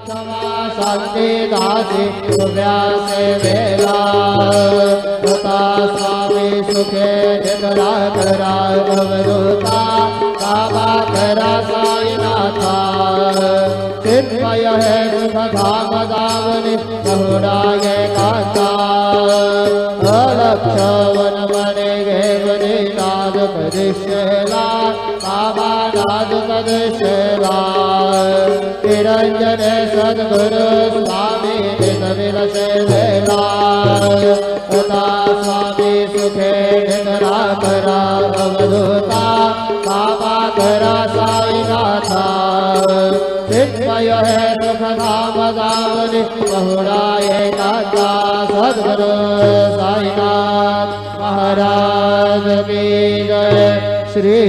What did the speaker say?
शांति दासी व्यासे वेला तथा स्वामी सुखे निद्रा करा अवधूता काबा करा साईनाथा चिन्मय है सुख धाम दावनि बहुराये कांता अलक्ष वन मने गे वनि नाद कदिशेला काबा नाद कदिशेला निरंजन सद्गुरु स्वामी विलसे वेला तथा स्वामी सुखे निद्रा करा अवधूता काबा करा साईनाथा चिन्मय है सुख धाम दावनि बहुराये कांता सद्गुरु साईनाथ महाराज की जय। श्री